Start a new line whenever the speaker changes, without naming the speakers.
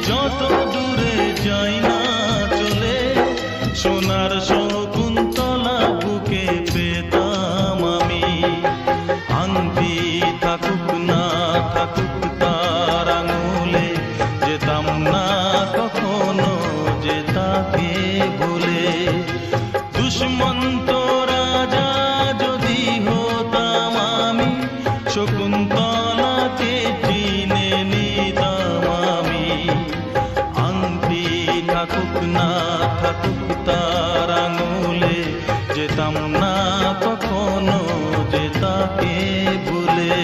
যত দূরে যাই না চলে সোনার শকুন্তলা বুকে পেতাম আমি। আংটি থাকুক না থাকুক তার আঙুলে, যেতাম না কখনো যে তাকে ভুলে। দুষ্মন্ত রাজা যদি হতাম আমি, শকুন্তলাকে চিনে নিতাম আমি। আংটি থাকুক না থাকুক তার আঙুলে, যেতাম না কখনো যে তাকে ভুলে।